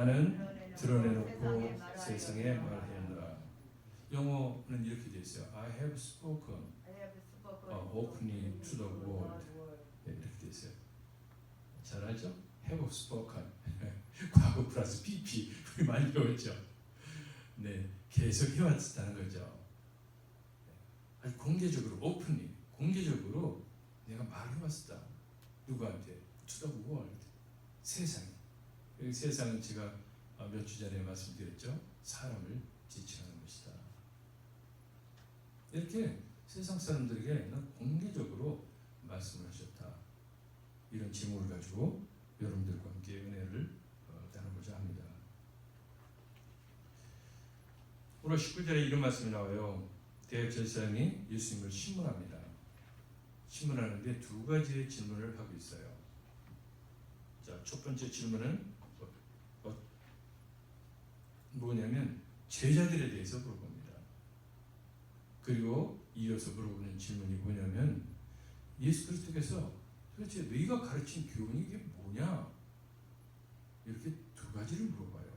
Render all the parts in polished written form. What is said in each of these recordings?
나는 드러내놓고 세상에 말하노라. 영어는 이렇게 돼 있어요. I have spoken openly to the world. 네, 이렇게 돼 있어요. 잘하죠? Have spoken. 과거 플러스 PP 우리 많이 배웠죠. 네, 계속 해왔다는 거죠. 아주 공개적으로 openly, 공개적으로 내가 말해왔다. 누구한테? To the world. 세상에. 여기 세상은 제가 몇 주 전에 말씀드렸죠. 사람을 지칭하는 것이다. 이렇게 세상 사람들에게 공개적으로 말씀을 하셨다. 이런 제목을 가지고 여러분들과 함께 은혜를 나누고자 합니다. 오늘 19절에 이런 말씀이 나와요. 대제사장이 예수님을 신문합니다. 신문하는데 두 가지의 질문을 하고 있어요. 자, 첫 번째 질문은 뭐냐면 제자들에 대해서 물어봅니다. 그리고 이어서 물어보는 질문이 뭐냐면 예수 그리스도께서 도대체 너희가 가르친 교훈이 이게 뭐냐? 이렇게 두 가지를 물어봐요.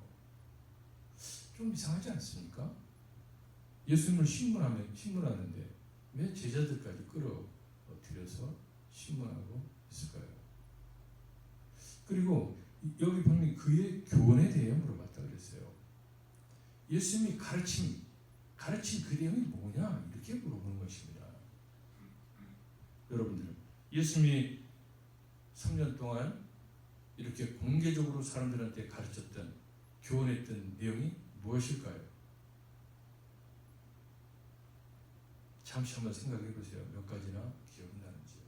좀 이상하지 않습니까? 예수님을 신문하는데 왜 제자들까지 끌어들여서 신문하고 있을까요? 그리고 여기 보면 그의 교훈에 대해 물어봤다 그랬어요. 예수님이 가르친 그 내용이 뭐냐? 이렇게 물어보는 것입니다. 여러분들, 예수님이 3년 동안 이렇게 공개적으로 사람들한테 가르쳤던, 교훈했던 내용이 무엇일까요? 잠시 한번 생각해 보세요. 몇 가지나 기억이 나는지요.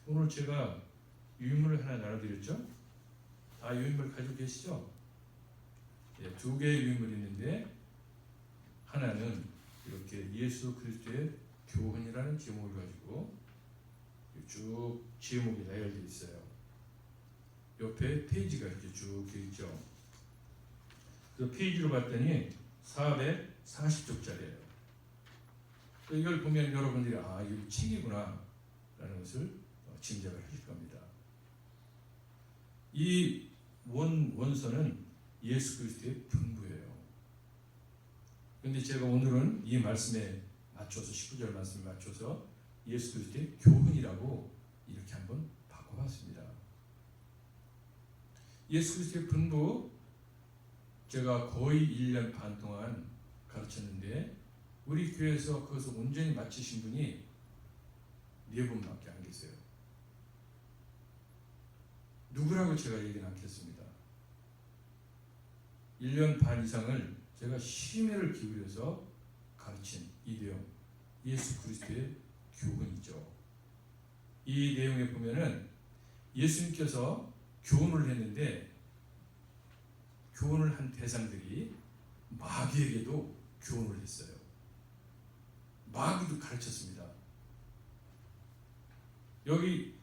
오늘 제가 유인물을 하나 나눠드렸죠? 다 유인물 가지고 계시죠? 네, 두 개의 유인물이 있는데 하나는 이렇게 예수 그리스도의 교훈이라는 제목을 가지고 쭉 제목이 나열되어 있어요. 옆에 페이지가 이렇게 쭉 되어 있죠. 그 페이지로 봤더니 440쪽짜리예요. 이걸 보면 여러분들이 이거 책이구나 라는 것을 짐작을 하실 겁니다. 이 원서는 예수 그리스도의 분부예요. 그런데 제가 오늘은 이 말씀에 맞춰서 19절 말씀에 맞춰서 예수 그리스도의 교훈이라고 이렇게 한번 바꿔봤습니다. 예수 그리스도의 분부 제가 거의 1년 반 동안 가르쳤는데 우리 교회에서 그것을 온전히 마치신 분이 4분밖에 안 계세요. 누구라고 제가 얘기는 않겠습니다. 1년 반 이상을 제가 심혈을 기울여서 가르친 이 내용, 예수 그리스도의 교훈이죠. 이 내용에 보면은 예수님께서 교훈을 했는데 교훈을 한 대상들이 마귀에게도 교훈을 했어요. 마귀도 가르쳤습니다. 여기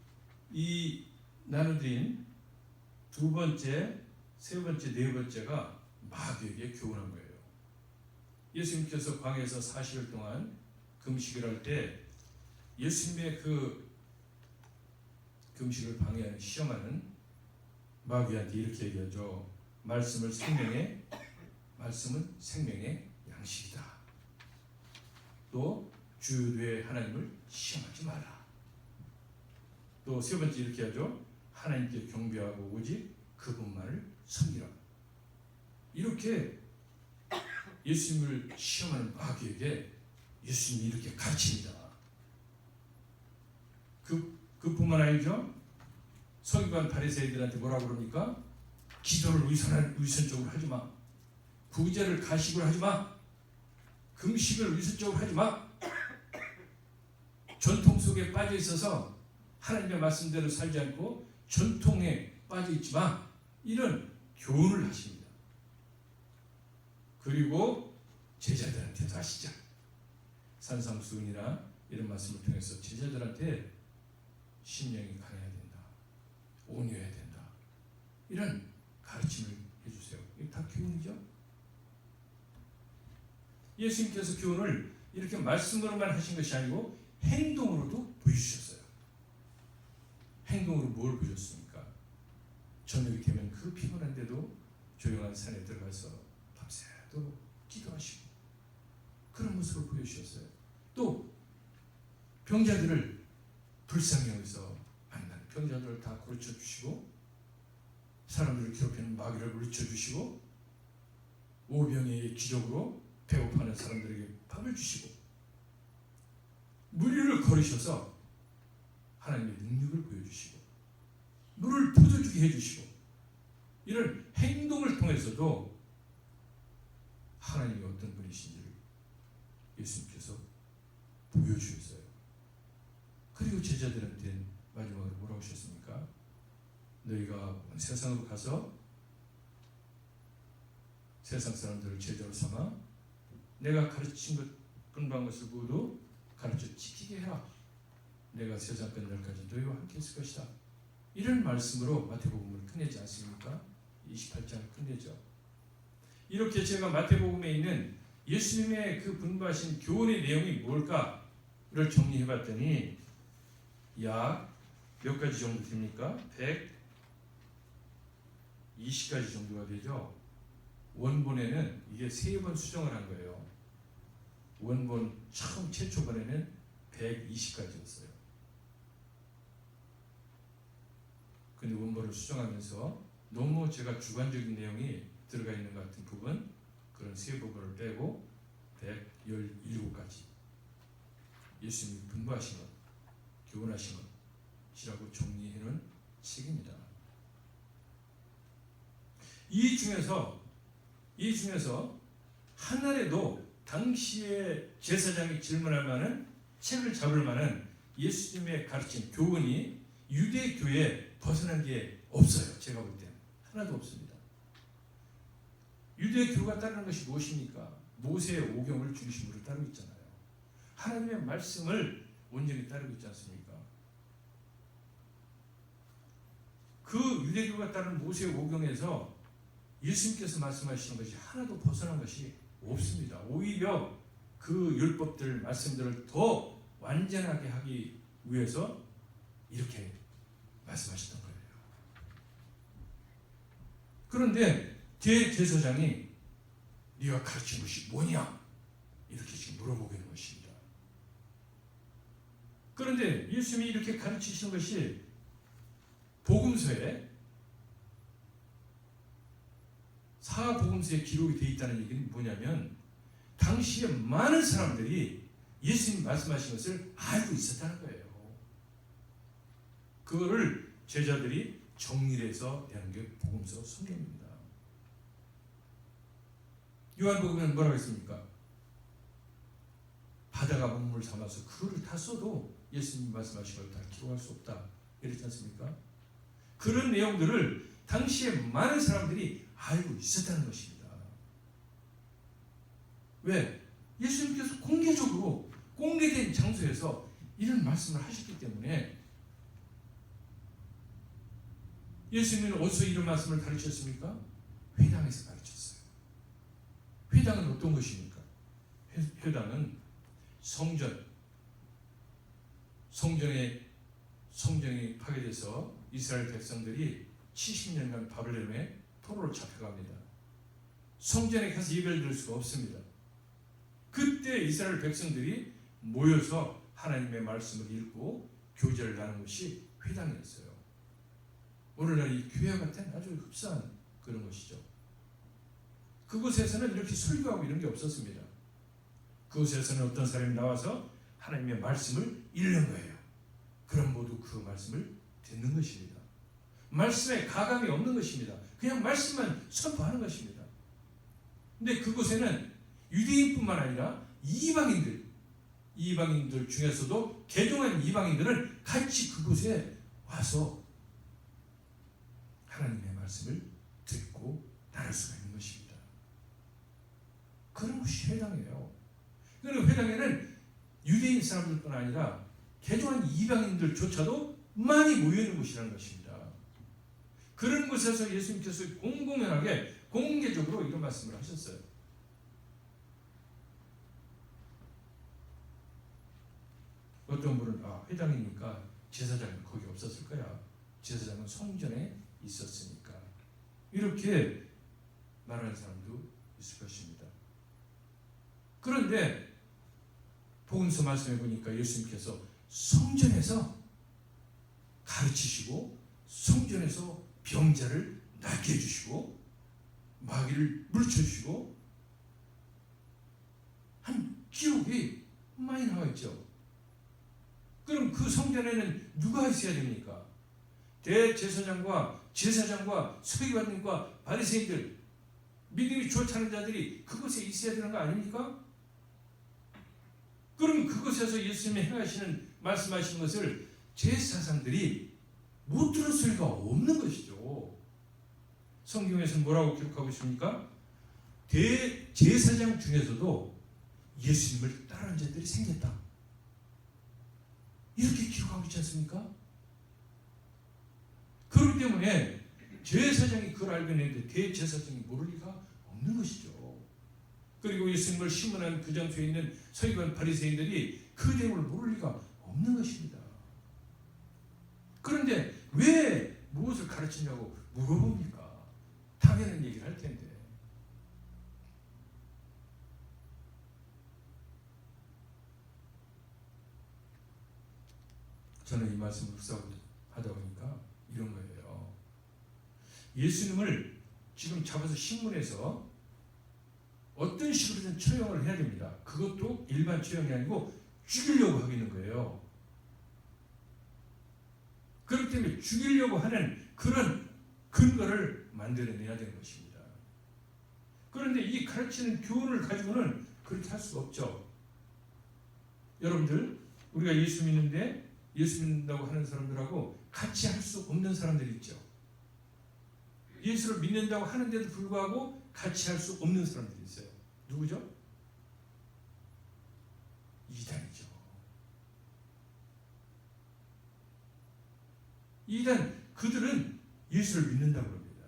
이 나눠드린 두 번째, 세 번째, 네 번째가 마귀에게 교훈한 거예요. 예수님께서 광야에서 40일 동안 금식을 할 때 예수님의 그 금식을 방해하는 시험하는 마귀한테 이렇게 얘기하죠. 말씀은 생명의 양식이다. 또 주의 하나님을 시험하지 마라. 또 세 번째 이렇게 하죠. 하나님께 경배하고 오직 그분만을 섬기라. 이렇게 예수님을 시험하는 마귀에게 예수님이 이렇게 가르칩니다. 그뿐만 아니죠. 서기관 바리새인들한테 뭐라고 그럽니까? 기도를 위선적으로 하지 마. 구제를 가식으로 하지 마. 금식을 위선적으로 하지 마. 전통 속에 빠져 있어서 하나님의 말씀대로 살지 않고 전통에 빠져 있지 마. 이런 교훈을 하십니다. 그리고 제자들한테도 하시죠. 산상수훈이나 이런 말씀을 통해서 제자들한테 심령이 강해야 된다. 온유해야 된다. 이런 가르침을 해주세요. 이게 다 교훈이죠. 예수님께서 교훈을 이렇게 말씀으로만 하신 것이 아니고 행동으로도 보여주셨어요. 행동으로 뭘 보여줬습니까? 저녁이 되면 그 피곤한데 하는데도 조용한 산에 들어가서 밤새도 기도하시고 그런 모습을 보여주셨어요. 또 병자들을 불쌍히 여기서 만난 병자들을 다 고쳐 주시고 사람들을 괴롭히는 마귀를 물리쳐 주시고 오병이의 기적으로 배고파하는 사람들에게 밥을 주시고 물 위를 걸으셔서 하나님의 능력을 보여주시고 물을 부어주게 해주시고 이런 행동을 통해서도 하나님이 어떤 분이신지를 예수님께서 보여주셨어요. 그리고 제자들한테 마지막으로 뭐라고 하셨습니까? 너희가 온 세상으로 가서 세상 사람들을 제자로 삼아 내가 가르친 것 분부한 것을 모두 가르쳐 지키게 해라. 내가 세상 끝날까지 너희와 함께 있을 것이다. 이런 말씀으로 마태복음을 끝내지 않습니까? 28장을 끝내죠. 이렇게 제가 마태복음에 있는 예수님의 그 분부하신 교훈의 내용이 뭘까를 정리해봤더니 약 몇 가지 정도 됩니까? 120가지 정도가 되죠. 원본에는 이게 3번 수정을 한 거예요. 원본 처음 최초본에는 120가지였어요. 근데 원본을 수정하면서 너무 제가 주관적인 내용이 들어가 있는 것 같은 부분, 그런 3부분을 빼고 117가지 예수님이 분부하신 것, 교훈하신 것이라고 정리해놓은 책입니다. 이 중에서 하나라도 당시에 제사장이 질문할 만한 책을 잡을 만한 예수님의 가르친 교훈이 유대교에 벗어난 게 없어요. 제가 볼 때는 하나도 없습니다. 유대교가 따르는 것이 무엇입니까? 모세의 오경을 중심으로 따르고 있잖아요. 하나님의 말씀을 온전히 따르고 있지 않습니까? 그 유대교가 따르는 모세의 오경에서 예수님께서 말씀하시는 것이 하나도 벗어난 것이 없습니다. 오히려 그 율법들, 말씀들을 더 완전하게 하기 위해서 이렇게 말씀하셨던 거예요. 그런데 제사장이 네가 가르친 것이 뭐냐? 이렇게 지금 물어보고 있는 것입니다. 그런데 예수님이 이렇게 가르치시는 것이 복음서에 사복음서에 기록이 되어 있다는 얘기는 뭐냐면 당시에 많은 사람들이 예수님 말씀하신 것을 알고 있었다는 거예요. 그거를 제자들이 정리를 해서 내는 게 복음서 성경입니다. 요한복음에는 뭐라고 했습니까? 바다가 문물 삼아서 그거를 다 써도 예수님 말씀하신 걸 다 기록할 수 없다. 이랬지 않습니까? 그런 내용들을 당시에 많은 사람들이 알고 있었다는 것입니다. 왜? 예수님께서 공개적으로 공개된 장소에서 이런 말씀을 하셨기 때문에 예수님은 어디서 이런 말씀을 가르쳤습니까? 회당에서 가르쳤어요. 회당은 어떤 것입니까? 회당은 성전이 파괴돼서 이스라엘 백성들이 70년간 바벨론에 포로로 잡혀갑니다. 성전에 가서 예배를 드릴 수가 없습니다. 그때 이스라엘 백성들이 모여서 하나님의 말씀을 읽고 교제를 나누는 것이 회당이었어요. 오늘날 이 교회 같은 아주 흡사한 그런 것이죠. 그곳에서는 이렇게 설교하고 이런 게 없었습니다. 그곳에서는 어떤 사람이 나와서 하나님의 말씀을 읽는 거예요. 그럼 모두 그 말씀을 듣는 것입니다. 말씀에 가감이 없는 것입니다. 그냥 말씀만 선포하는 것입니다. 근데 그곳에는 유대인뿐만 아니라 이방인들 중에서도 개종한 이방인들은 같이 그곳에 와서 하나님의 말씀을 듣고 나눌 수가 있는 것입니다. 그런 것이 회당이에요. 그리고 회당에는 유대인 사람들뿐 아니라 개종한 이방인들조차도 많이 모여있는 곳이라는 것입니다. 그런 곳에서 예수님께서 공공연하게 공개적으로 이런 말씀을 하셨어요. 어떤 분은 회당이니까 제사장은 거기 없었을 거야. 제사장은 성전에 있었으니까. 이렇게 말하는 사람도 있을 것입니다. 그런데 복음서 말씀해 보니까 예수님께서 성전에서 가르치시고 성전에서 병자를 낫게 해주시고 마귀를 물리쳐주시고 한 기록이 많이 나와 있죠. 그럼 그 성전에는 누가 있어야 됩니까? 대제사장과 제사장과 서기관들과 바리새인들, 믿음이 좋다는 자들이 그곳에 있어야 되는 거 아닙니까? 그럼 그곳에서 예수님이 행하시는 말씀하시는 것을 제사장들이 못 들었을 리가 없는 것이죠. 성경에서는 뭐라고 기록하고 있습니까? 대제사장 중에서도 예수님을 따르는 자들이 생겼다. 이렇게 기록하고 있지 않습니까? 그렇기 때문에 제사장이 그걸 알고 있는데 대제사장이 모를 리가 없는 것이죠. 그리고 예수님을 신문한 그 장소에 있는 서기관 바리새인들이 그 내용을 모를 리가 없는 것입니다. 그런데 왜 무엇을 가르치냐고 물어봅니까? 당연한 얘기를 할 텐데. 저는 이 말씀을 묵상하다 보니까 이런 거예요. 예수님을 지금 잡아서 신문에서 어떤 식으로든 처형을 해야 됩니다. 그것도 일반 처형이 아니고 죽이려고 하고 있는 거예요. 그렇기 때문에 죽이려고 하는 그런 근거를 만들어내야 되는 것입니다. 그런데 이 가르치는 교훈을 가지고는 그렇게 할 수가 없죠. 여러분들, 우리가 예수 믿는데 예수 믿는다고 하는 사람들하고 같이 할 수 없는 사람들이 있죠. 예수를 믿는다고 하는데도 불구하고 같이 할 수 없는 사람들이 있어요. 누구죠? 이단이죠. 이단, 그들은 예수를 믿는다고 합니다.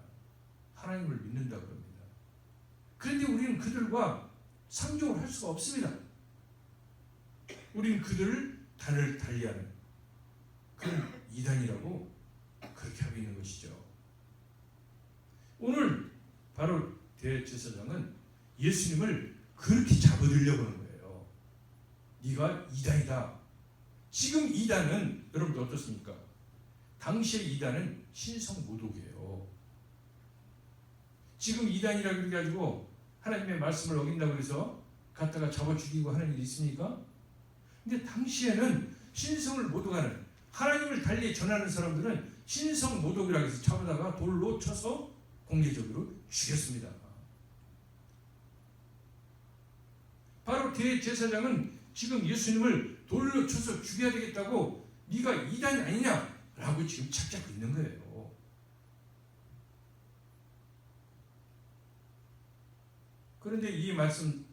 하나님을 믿는다고 합니다. 그런데 우리는 그들과 상종을 할 수가 없습니다. 우리는 그들을 단을 달리하는 그런 이단이라고 그렇게 하고 있는 것이죠. 오늘 바로 대제사장은 예수님을 그렇게 잡아들려고 하는 거예요. 네가 이단이다. 지금 이단은 여러분들 어떻습니까? 당시의 이단은 신성모독이에요. 지금 이단이라고 그래가지고 하나님의 말씀을 어긴다고 해서 갖다가 잡아 죽이고 하는 일이 있습니까? 근데 당시에는 신성을 모독하는, 하나님을 달리 전하는 사람들은 신성 모독이라고 해서 잡아다가 돌로 쳐서 공개적으로 죽였습니다. 바로 대제사장은 지금 예수님을 돌로 쳐서 죽여야 되겠다고 네가 이단이 아니냐라고 지금 찾잡고 있는 거예요. 그런데 이 말씀,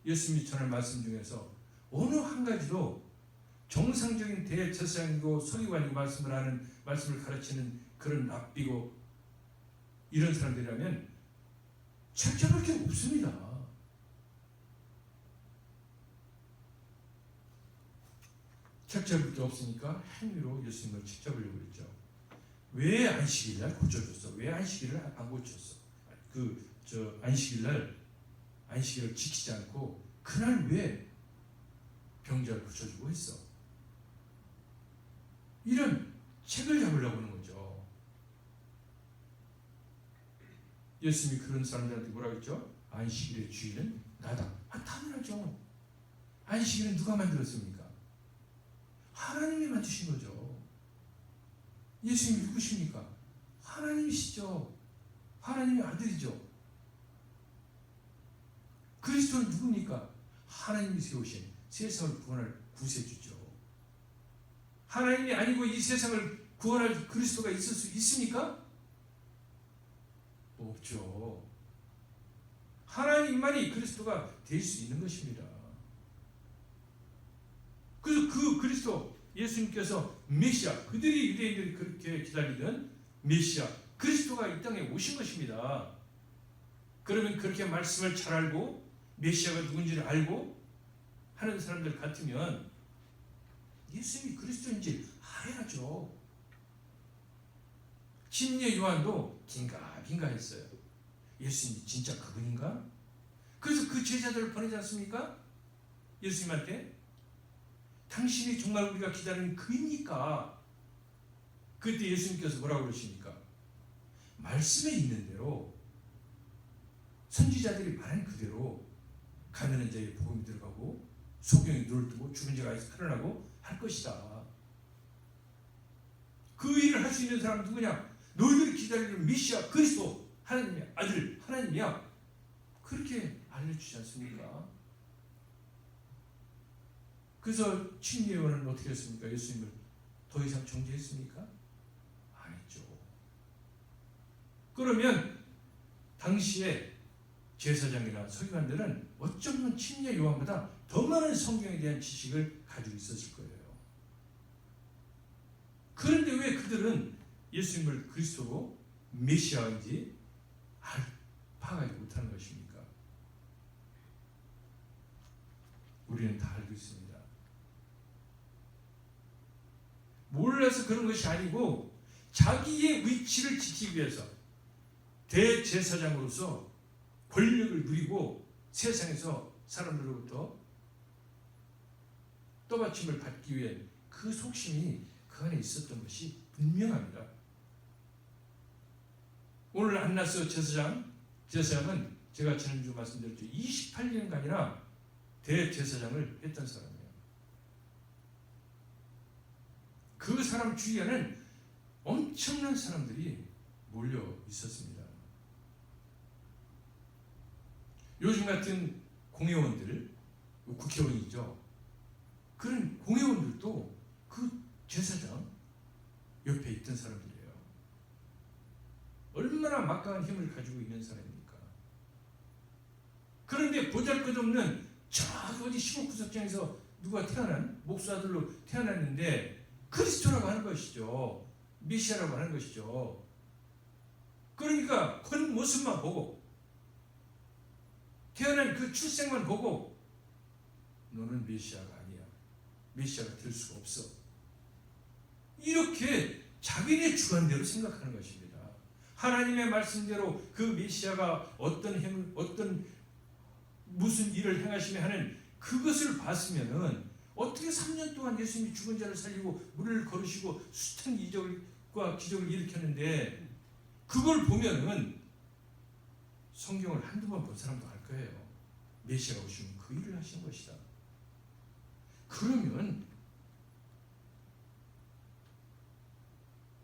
예수님이 전할 말씀 중에서 어느 한 가지도 정상적인 대제사장이고 서기관이고 말씀을 가르치는 그런 랍비고 이런 사람들이라면 책잡을 게 없습니다. 책잡을 게 없으니까 행위로 예수님을 책잡으려고 했죠. 왜 안식일날 고쳐줬어? 왜 안식일을 안 고쳤어? 안식일을 지키지 않고 그날 왜 병자를 고쳐주고 했어? 이런 책을 잡으려고 하는 거죠. 예수님이 그런 사람들한테 뭐라고 했죠? 안식일의 주인은 나다. 당연하죠. 안식일은 누가 만들었습니까? 하나님이 만드신 거죠. 예수님이 누구십니까? 하나님이시죠. 하나님의 아들이죠. 그리스도는 누굽니까? 하나님이 세우신 세상을 구원할 구세주죠. 하나님이 아니고 이 세상을 구원할 그리스도가 있을 수 있습니까? 없죠. 하나님만이 그리스도가 될 수 있는 것입니다. 그래서 그 그리스도, 예수님께서 메시아, 그들이 유대인들이 그렇게 기다리던 메시아, 그리스도가 이 땅에 오신 것입니다. 그러면 그렇게 말씀을 잘 알고 메시아가 누군지를 알고 하는 사람들 같으면 예수님이 그리스도인지 알아야죠. 침례 요한도 긴가민가 했어요. 예수님 진짜 그분인가? 그래서 그 제자들을 보내지 않습니까? 예수님한테 당신이 정말 우리가 기다리는 그입니까? 그때 예수님께서 뭐라고 그러십니까? 말씀에 있는 대로 선지자들이 말한 그대로 가난한 자의 복음이 들어가고 소경이 눈을 뜨고 죽은 자가 살아나고 할 것이다. 그 일을 할 수 있는 사람은 누구냐? 너희들이 기다리는 메시아 그리스도 하나님의 아들 하나님이야. 그렇게 알려주지 않습니까? 그래서 침례 요한은 어떻게 했습니까? 예수님을 더 이상 정죄했습니까? 안 했죠. 그러면 당시에 제사장이나 서기관들은 어쩌면 침례 요한보다 더 많은 성경에 대한 지식을 가지고 있었을 거예요. 그런데 왜 그들은 예수님을 그리스도로 메시아인지 파악하지 못하는 것입니까? 우리는 다 알고 있습니다. 몰라서 그런 것이 아니고 자기의 위치를 지키기 위해서 대제사장으로서 권력을 누리고 세상에서 사람들로부터 떠받침을 받기 위해 그 속심이 그 안에 있었던 것이 분명합니다. 오늘 안나스 제사장은 제가 지난주 말씀드렸죠. 28년간이나 대제사장을 했던 사람이에요. 그 사람 주위에는 엄청난 사람들이 몰려 있었습니다. 요즘 같은 공회원들, 국회의원이죠. 그런 공회원들도 그 제사장 옆에 있던 사람들이에요. 얼마나 막강한 힘을 가지고 있는 사람입니까? 그런데 보잘것없는 저 어디 시골 구석장에서 누가 목사들로 태어났는데 그리스도라고 하는 것이죠. 메시아라고 하는 것이죠. 그러니까 겉모습만 보고 태어난 그 출생만 보고 너는 메시아가 아니야. 메시아가 될 수가 없어. 이렇게 자기네 주관대로 생각하는 것입니다. 하나님의 말씀대로 그 메시아가 무슨 일을 행하시며 하는 그것을 봤으면은 어떻게 3년 동안 예수님이 죽은 자를 살리고 물을 걸으시고 숱한 이적과 기적을 일으켰는데 그걸 보면은 성경을 한두 번 본 사람도 알 거예요. 메시아가 오시면 그 일을 하신 것이다. 그러면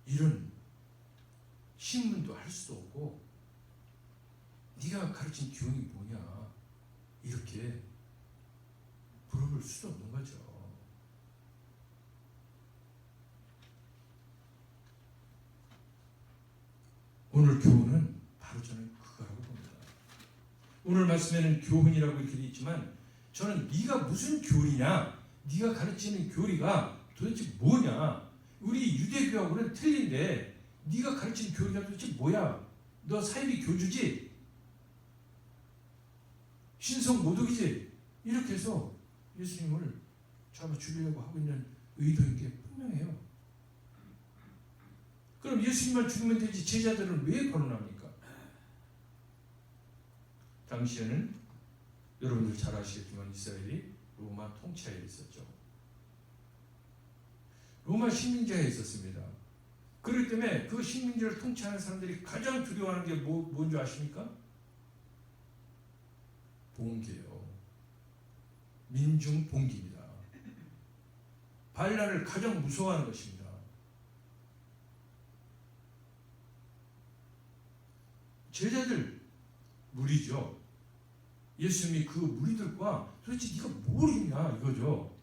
이런 신문도 할 수도 없고 네가 가르친 교훈이 뭐냐 이렇게 물어볼 수도 없는 거죠. 오늘 교훈은 바로 저는 그거라고 봅니다. 오늘 말씀에는 교훈이라고 이렇게 되어 있지만 저는 네가 무슨 교리냐, 네가 가르치는 교리가 도대체 뭐냐, 우리 유대교하고는 틀린데 네가 가르치는 교리가 도대체 뭐야? 너 사이비 교주지? 신성 모독이지? 이렇게 해서 예수님을 잡아 죽이려고 하고 있는 의도인 게 분명해요. 그럼 예수님만 죽이면 되지 제자들은 왜 거론합니까? 당시에는 여러분들 잘 아시겠지만 이스라엘이 로마 통치하에 있었죠. 로마 식민지하에 있었습니다. 그렇기 때문에 그 식민지를 통치하는 사람들이 가장 두려워하는 게 뭔지 아십니까? 봉기예요. 민중 봉기입니다. 반란을 가장 무서워하는 것입니다. 제자들 무리죠. 예수님이 그 무리들과 도대체 네가 뭘 했냐 이거죠.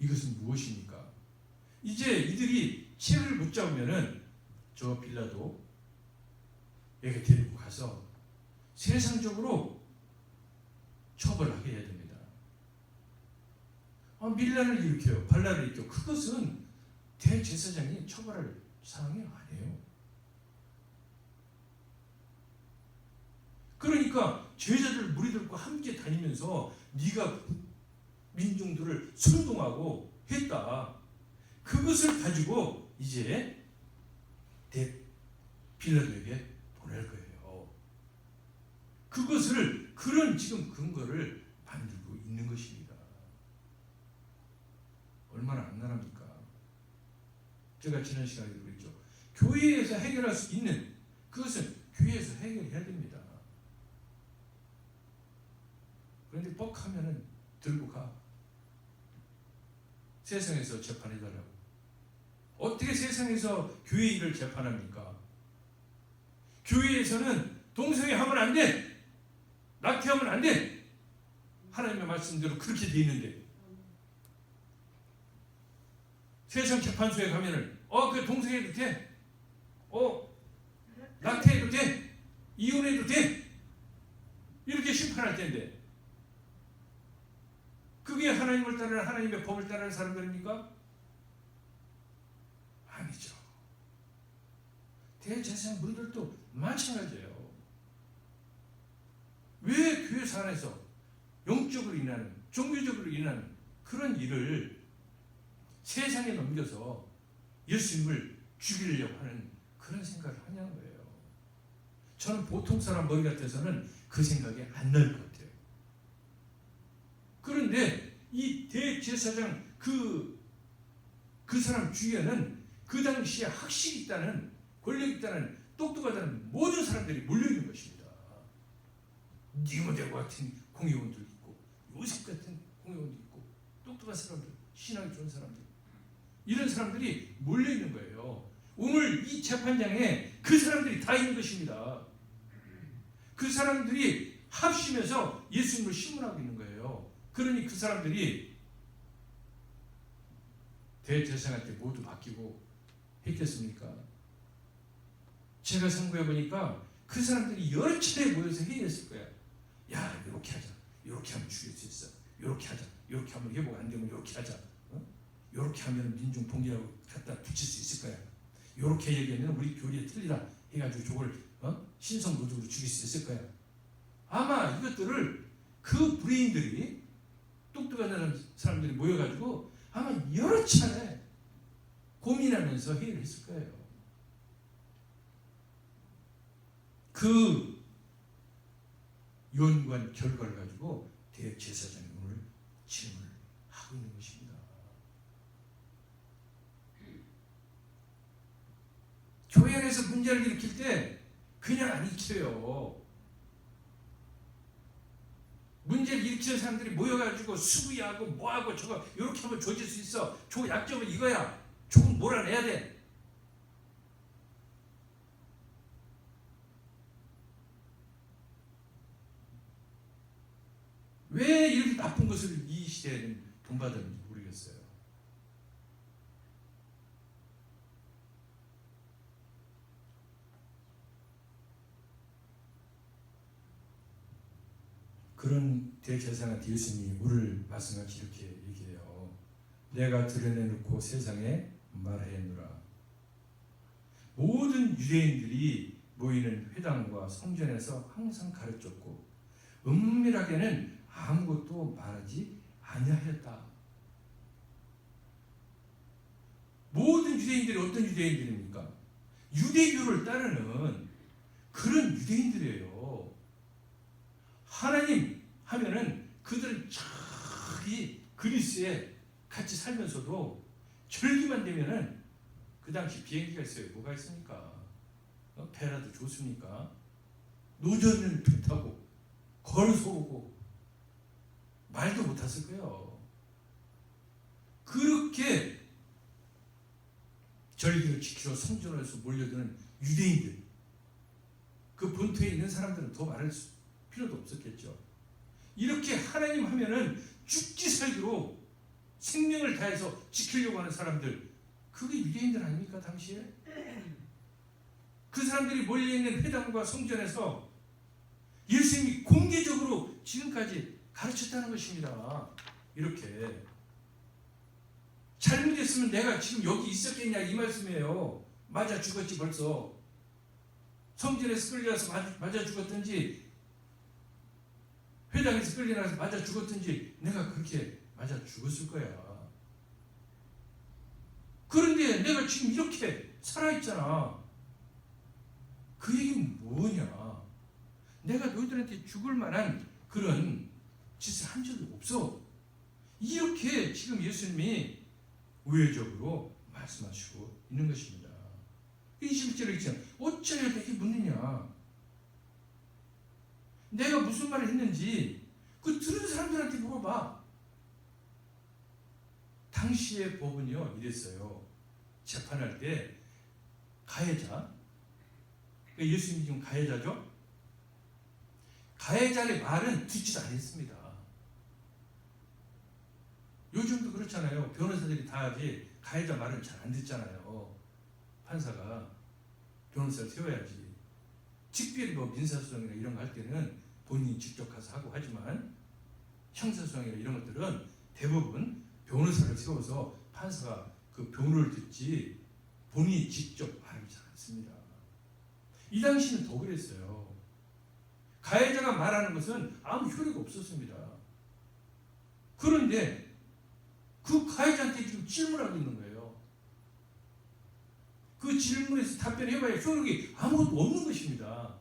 이것은 무엇입니까? 이제 이들이 책을 못 잡으면은 저 빌라도에게 데리고 가서 세상적으로 처벌하게 해야 됩니다. 밀란을 일으켜요. 반란을 일으켜. 그것은 대제사장이 처벌할 사항이 아니에요. 그러니까 제자들 무리들과 함께 다니면서 네가 민중들을 선동하고 했다. 그것을 가지고 이제 빌라도에게 보낼 거예요. 그것을 그런 지금 근거를 만들고 있는 것입니다. 얼마나 악랄합니까? 제가 지난 시간에 그랬죠. 교회에서 해결할 수 있는 그것은 교회에서 해결해야 됩니다. 그런데 뻑하면은 들고 가. 세상에서 재판해달라고. 어떻게 세상에서 교회 일을 재판합니까? 교회에서는 동성애하면 안 돼. 낙태하면 안 돼. 하나님의 말씀대로 그렇게 돼 있는데 세상 재판소에 가면은 그 동성애도 돼. 낙태해도 돼. 이혼해도 돼. 이렇게 심판할 텐데 그게 하나님을 따르는 하나님의 법을 따르는 사람들입니까? 아니죠. 대제사장 분들도 마찬가지예요. 왜 교회사 안에서 영적으로 인하는 종교적으로 인하는 그런 일을 세상에 넘겨서 예수님을 죽이려고 하는 그런 생각을 하냐는 거예요. 저는 보통 사람 머리 같아서는 그 생각이 안 날 것 같아요. 그런데 이 대제사장 그 사람 주위에는 그 당시에 학식이 있다는, 권력이 있다는, 똑똑하다는 모든 사람들이 몰려있는 것입니다. 니고데모 같은 공회원도 있고 요셉 같은 공회원도 있고 똑똑한 사람들, 신앙이 좋은 사람들, 이런 사람들이 몰려있는 거예요. 오늘 이 재판장에 그 사람들이 다 있는 것입니다. 그 사람들이 합심해서 예수님을 신문하고 있는 거예요. 그러니 그 사람들이 대제사장한테 모두 맡기고 했겠습니까? 제가 선거해 보니까 그 사람들이 여러 차례 모여서 회의했을 거야. 야, 이렇게 하자. 이렇게 하면 죽일 수 있어. 이렇게 하자. 이렇게 하면 회복 안 되면 이렇게 하자. 이렇게 하면 민중 봉기라고 갖다 붙일 수 있을 거야. 이렇게 얘기하면 우리 교리에 틀리다 해가지고 저걸 신성 노적으로 죽일 수 있을 거야. 아마 이것들을 그 브레인들이 똑똑한 사람들이 모여가지고 아마 여러 차례 고민하면서 회의를 했을 거예요. 그 연구한 결과를 가지고 대제사장이 오늘 질문을 하고 있는 것입니다. 교회 안에서 문제를 일으킬 때 그냥 안 일으켜요. 문제를 일으키는 사람들이 모여가지고 수구야하고 뭐하고 저거 이렇게 하면 조질 수 있어. 저 약점은 이거야. 조금 몰아내야 돼. 왜 이렇게 나쁜 것을 이 시대에는 본받았는지 모르겠어요. 그런 대제사장한테 예수님이 우리를 말씀같이 이렇게 얘기해요. 내가 드러내놓고 세상에 말하였노라. 모든 유대인들이 모이는 회당과 성전에서 항상 가르쳤고 은밀하게는 아무것도 말하지 아니하였다. 모든 유대인들이 어떤 유대인들입니까? 유대교를 따르는 그런 유대인들이에요. 하나님 하면은 그들은 저기 그리스에 같이 살면서도 절기만 되면은 그 당시 비행기가 있어요. 뭐가 있습니까? 배라도 좋습니까? 노전은 배 타고 걸어서 오고 말도 못 탔을 거예요. 그렇게 절기를 지키러 성전에서 몰려드는 유대인들, 그 본토에 있는 사람들은 더 말할 필요도 없었겠죠. 이렇게 하나님 하면은 죽기 살기로 생명을 다해서 지키려고 하는 사람들, 그게 유대인들 아닙니까 당시에? 그 사람들이 몰려있는 회당과 성전에서 예수님이 공개적으로 지금까지 가르쳤다는 것입니다. 이렇게 잘못했으면 내가 지금 여기 있었겠냐 이 말씀이에요. 맞아 죽었지 벌써. 성전에서 끌려와서 맞아 죽었든지 회당에서 끌려나서 맞아 죽었든지 내가 그렇게 맞아 죽었을 거야. 그런데 내가 지금 이렇게 살아있잖아. 그 얘기는 뭐냐? 내가 너희들한테 죽을 만한 그런 짓을 한 적이 없어. 이렇게 지금 예수님이 우회적으로 말씀하시고 있는 것입니다. 21절에 있잖아요. 어찌하여 내게 묻느냐? 내가 무슨 말을 했는지 그 들은 사람들한테 물어봐. 당시의 법은요 이랬어요. 재판할 때 가해자, 예수님이 지금 가해자죠? 가해자의 말은 듣지도 않았습니다. 요즘도 그렇잖아요. 변호사들이 다 하지 가해자 말은 잘 안 듣잖아요. 판사가 변호사를 세워야지. 특별히 뭐 민사소송이나 이런 거 할 때는 본인이 직접 가서 하고 하지만 형사소송이나 이런 것들은 대부분 변호사를 세워서 판사가 그 변호를 듣지 본인이 직접 말하지 않습니다. 이 당시는 더 그랬어요. 가해자가 말하는 것은 아무 효력이 없었습니다. 그런데 그 가해자한테 지금 질문하고 있는 거예요. 그 질문에서 답변해봐야 효력이 아무것도 없는 것입니다.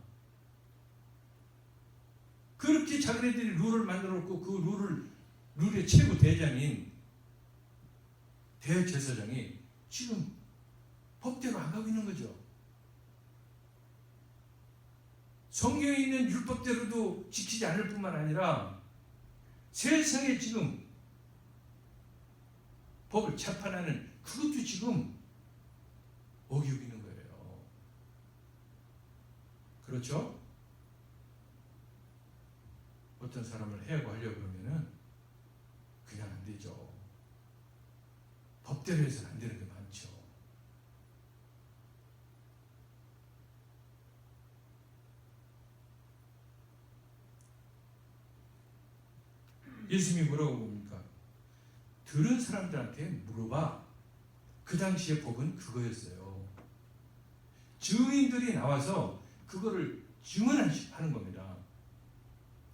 그렇게 자기네들이 룰을 만들어 놓고 그 룰의 최고 대장인 대제사장이 지금 법대로 안 가고 있는 거죠. 성경에 있는 율법대로도 지키지 않을 뿐만 아니라 세상에 지금 법을 재판하는 그것도 지금 어기고 있는 거예요. 그렇죠? 어떤 사람을 해고하려고 그러면은 그냥 안 되죠. 법대로 해서는 안 되는 게 많죠. 예수님이 뭐라고 봅니까? 들은 사람들한테 물어봐. 그 당시의 법은 그거였어요. 증인들이 나와서 그거를 증언하는 겁니다.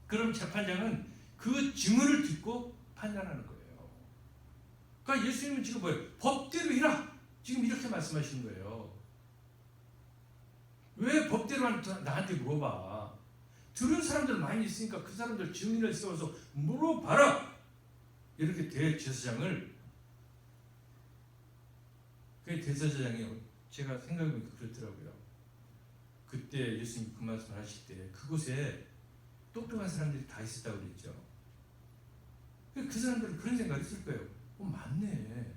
그럼 재판장은 그 증언을 듣고 판단하는 거예요. 그러니까 예수님은 지금 뭐예요? 법대로 해라. 지금 이렇게 말씀하시는 거예요. 왜 법대로 나한테 물어봐? 들은 사람들 많이 있으니까 그 사람들 증인을 세워서 물어봐라. 이렇게 대제사장을, 그 대제사장이 제가 생각해보니까 그렇더라고요. 그때 예수님 그 말씀을 하실 때 그곳에 똑똑한 사람들이 다 있었다고 그랬죠. 그 사람들은 그런 생각을 했을 거예요. 맞네.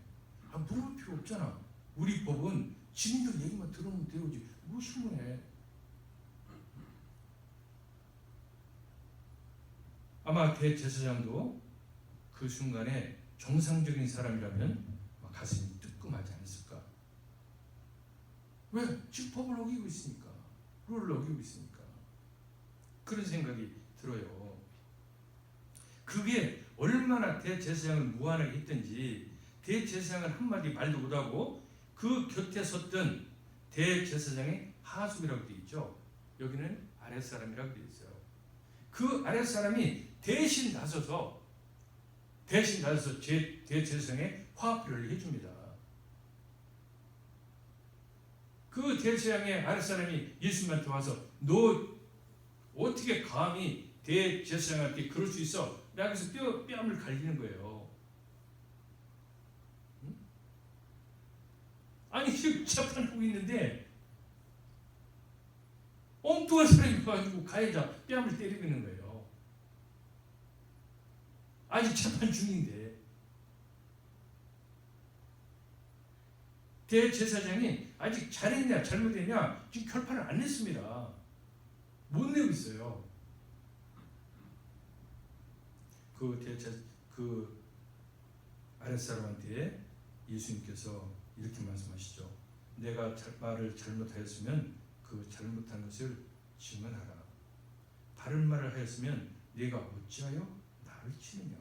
물어볼 필요 없잖아. 우리 법은 증인들 얘기만 들으면 되지. 뭐 신문해. 아마 대제사장도 그 순간에 정상적인 사람이라면 가슴이 뜨끔하지 않았을까. 왜? 지금 법을 어기고 있으니까. 룰을 어기고 있으니까. 그런 생각이 들어요. 그게 얼마나 대제사장을 무한하게 했든지 대제사장은 한마디 말도 못하고 그 곁에 섰던 대제사장의 하수이라고 되어 있죠. 여기는 아랫사람이라고 되어 있어요. 그 아랫사람이 대신 나서서 대제사장의 화풀이를 해줍니다. 그 대제사장의 아랫사람이 예수님한테 와서 너 어떻게 감히 대제사장한테 그럴 수 있어? 그래서 뺨을 갈기는 거예요. 응? 아니 지금 재판하고 있는데 엉뚱한 사람이 와가지고 가해자 뺨을 때리고 있는 거예요. 아직 재판 중인데 대제사장이 아직 잘했냐 잘못했냐 지금 결판을 안 냈습니다. 못 내고 있어요. 그 아랫사람한테 예수님께서 이렇게 말씀하시죠. 내가 말을 잘못하였으면 그 잘못한 것을 증언하라. 바른 말을 하였으면 네가 어찌하여 나를 치느냐.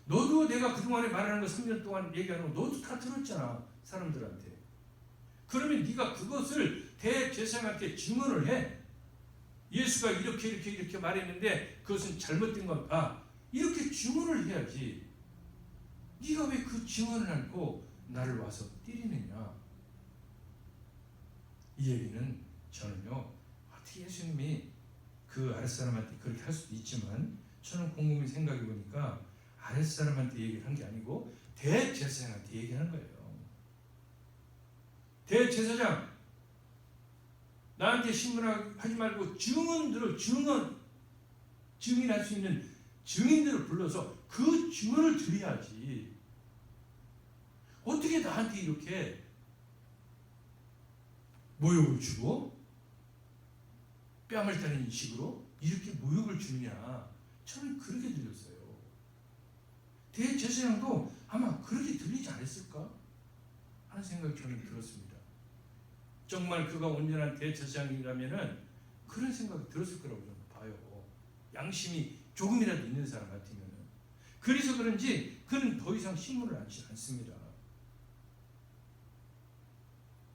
너도 내가 그동안에 말하는 거 3년 동안 얘기하는 거 너도 다 들었잖아. 사람들한테. 그러면 네가 그것을 대제사장한테 증언을 해. 예수가 이렇게 말했는데 그것은 잘못된 거다. 이렇게 증언을 해야지. 네가 왜 그 증언을 않고 나를 와서 때리느냐. 이 얘기는 저는요, 어떻게 예수님이 그 아랫사람한테 그렇게 할 수도 있지만 저는 곰곰이 생각해 보니까 아랫사람한테 얘기를 한 게 아니고 대제사장한테 얘기하는 거예요. 대제사장, 나한테 신문하지 말고 증인할 수 있는 증인들을 불러서 그 증언을 드려야지. 어떻게 나한테 이렇게 모욕을 주고 뺨을 따는 식으로 이렇게 모욕을 주느냐. 저는 그렇게 들렸어요. 대제사장도 아마 그렇게 들리지 않았을까 하는 생각이 저는 들었습니다. 정말 그가 온전한 대제사장이라면은 그런 생각이 들었을 거라고 저는 봐요. 양심이 조금이라도 있는 사람 같으면은. 그래서 그런지 그는 더 이상 신문을 하지 않습니다.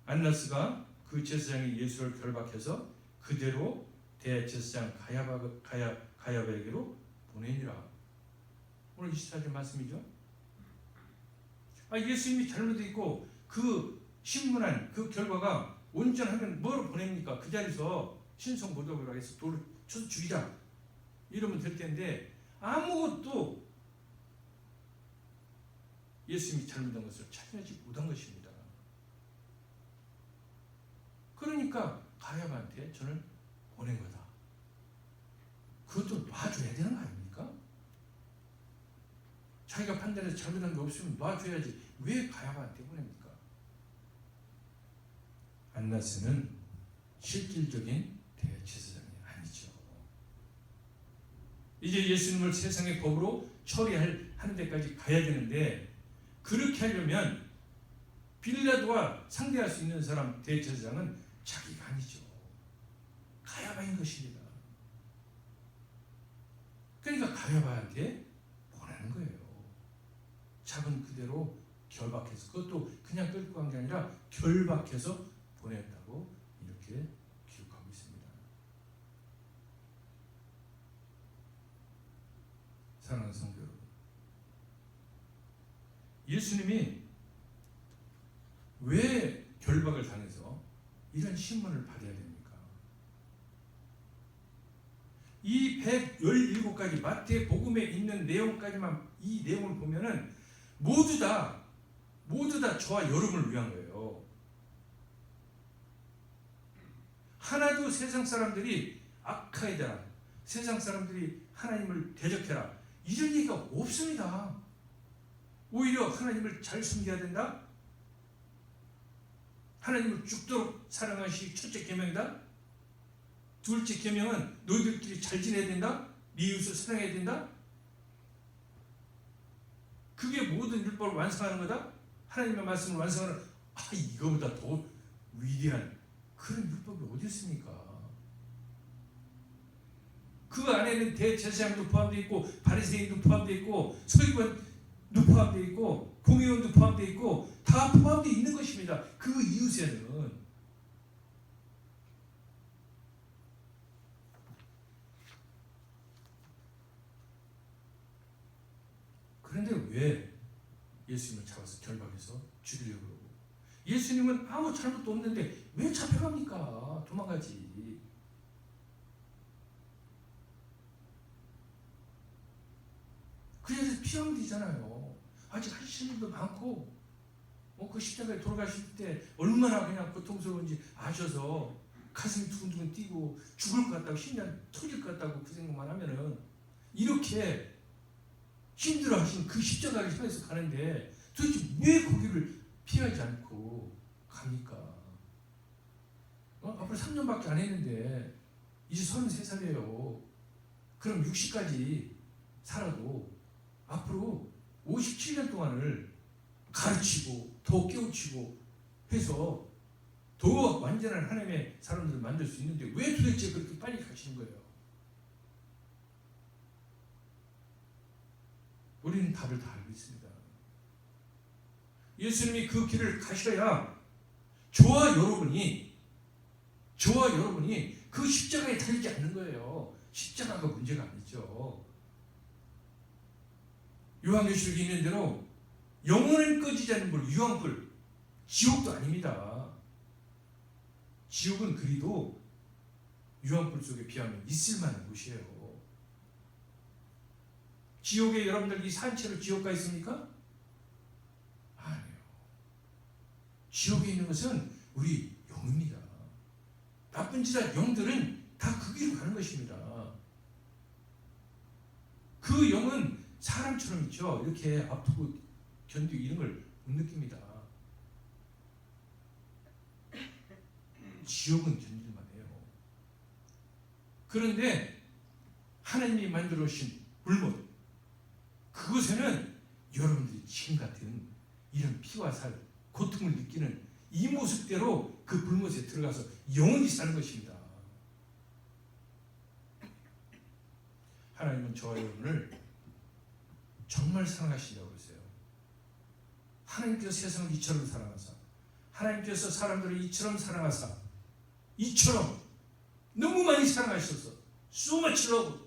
안나스가 그 제사장이 예수를 결박해서 그대로 대제사장 가야바에게로 보내니라. 오늘 24절 말씀이죠. 예수님이 잘못되어 있고 그 신문한 그 결과가 온전하면 뭐로 보냅니까? 그 자리에서 신성 모독을 해서 돌을 쳐서 죽이자 이러면 될 텐데 아무것도 예수님이 잘못한 것을 찾아내지 못한 것입니다. 그러니까 가야바한테 저는 보낸 거다. 그것도 놔줘야 되는 거 아닙니까? 자기가 판단해서 잘못한 게 없으면 놔줘야지. 왜 가야바한테 보냅니까? 안나스는 실질적인 대제사장이 아니죠. 이제 예수님을 세상의 법으로 처리하는 데까지 가야 되는데 그렇게 하려면 빌라도와 상대할 수 있는 사람 대제사장은 자기가 아니죠. 가야바인 것입니다. 그러니까 가야바한테 보내는 거예요. 잡은 그대로 결박해서, 그것도 그냥 끌고 간 게 아니라 결박해서 보냈다고 이렇게 기록하고 있습니다. 사랑하는 성도 여러분, 예수님이 왜 결박을 당해서 이런 신문을 받아야 됩니까? 이 117가지 마태복음에 있는 내용까지만 이 내용을 보면은 모두 다 저와 여러분을 위한 거예요. 하나도 세상 사람들이 악하게 되라, 세상 사람들이 하나님을 대적해라 이런 얘기가 없습니다. 오히려 하나님을 잘 숨겨야 된다. 하나님을 죽도록 사랑하시 첫째 계명이다. 둘째 계명은 너희들끼리 잘 지내야 된다. 네 이웃을 사랑해야 된다. 그게 모든 율법을 완성하는 거다. 하나님의 말씀을 완성하는, 이거보다 더 위대한 그런 율법이 어디 있습니까? 그 안에는 대제사장도 포함되어 있고 바리새인도 포함되어 있고 서기관도 포함되어 있고 공의원도 포함되어 있고 다 포함되어 있는 것입니다. 그 이웃에는. 그런데 왜 예수님을 잡아서 결박해서 죽이려고 그러고, 예수님은 아무 잘못도 없는데 왜 잡혀갑니까? 도망가지. 그래서 피하면 되잖아요. 아직 하실 일도 많고, 그 십자가에 돌아가실 때 얼마나 그냥 고통스러운지 아셔서 가슴이 두근두근 뛰고 죽을 것 같다고, 심장 터질 것 같다고 그 생각만 하면은 이렇게 힘들어 하시는 그 십자가를 향해서 가는데 도대체 왜 거기를 피하지 않고 갑니까? 앞으로 3년밖에 안 했는데 이제 33살이에요. 그럼 60까지 살아도 앞으로 57년 동안을 가르치고 더 깨우치고 해서 더 완전한 하나님의 사람들을 만들 수 있는데 왜 도대체 그렇게 빨리 가시는 거예요? 우리는 답을 다 알고 있습니다. 예수님이 그 길을 가셔야 저와 여러분이 그 십자가에 달리지 않는 거예요. 십자가가 문제가 아니죠. 요한계시록에 있는 대로 영원히 꺼지지 않는 불, 유황불, 지옥도 아닙니다. 지옥은 그리도 유황불 속에 비하면 있을 만한 곳이에요. 지옥에 여러분들 이 산채로 지옥 가 있습니까? 아니에요. 지옥에 있는 것은 우리 영입니다. 나쁜 짓한 영들은 다 그 길로 가는 것입니다. 그 영은 사람처럼 있죠. 이렇게 아프고 견디고 이런 걸 못 느낍니다. 지옥은 견딜만 해요. 그런데 하나님이 만들어 오신 불못, 그곳에는 여러분들이 지금 같은 이런 피와 살, 고통을 느끼는 이 모습대로 그 불못에 들어가서 영원히 사는 것입니다. 하나님은 저와 여러분을 정말 사랑하신다고 그러세요. 하나님께서 세상을 이처럼 사랑하사, 하나님께서 사람들을 이처럼 사랑하사, 이처럼 너무 많이 사랑하셔서 so much love.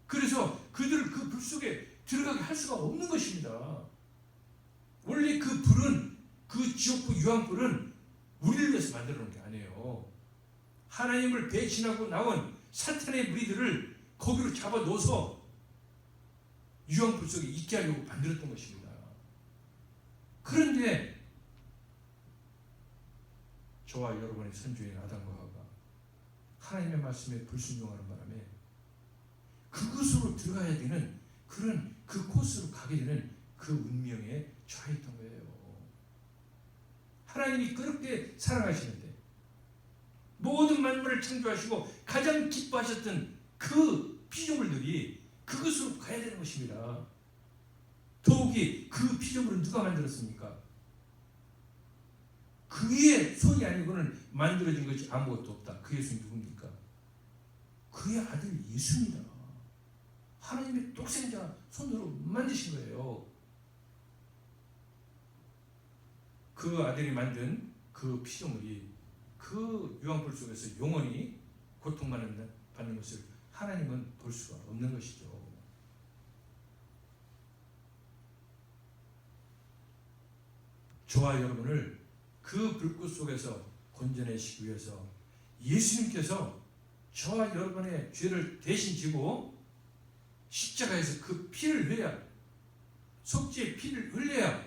그래서 그들을 그 불 속에 들어가게 할 수가 없는 것입니다. 원래 그 불은, 그 지옥불 유황불은 우리를 위해서 만들어 놓은 게 아니에요. 하나님을 배신하고 나온 사탄의 무리들을 거기로 잡아 넣어서 유황불 속에 있게 하려고 만들었던 것입니다. 그런데 저와 여러분의 선조인 아담과 하와가 하나님의 말씀에 불순종하는 바람에 그곳으로 들어가야 되는 그런 그 코스로 가게 되는 그 운명에 처해있던 거예요. 하나님이 그렇게 사랑하시는데 모든 만물을 창조하시고 가장 기뻐하셨던 그 피조물들이 그것으로 가야 되는 것입니다. 더욱이 그 피조물은 누가 만들었습니까? 그의 손이 아니고는 만들어진 것이 아무것도 없다. 그의 손이 누굽니까? 그의 아들 예수입니다. 하나님의 독생자 손으로 만드신 거예요. 그 아들이 만든 그 피조물이 그 유황불 속에서 영원히 고통받는 것을 하나님은 볼 수가 없는 것이죠. 저와 여러분을 그 불꽃 속에서 건져내시기 위해서 예수님께서 저와 여러분의 죄를 대신 지고 십자가에서 그 피를 흘려야, 속죄의 피를 흘려야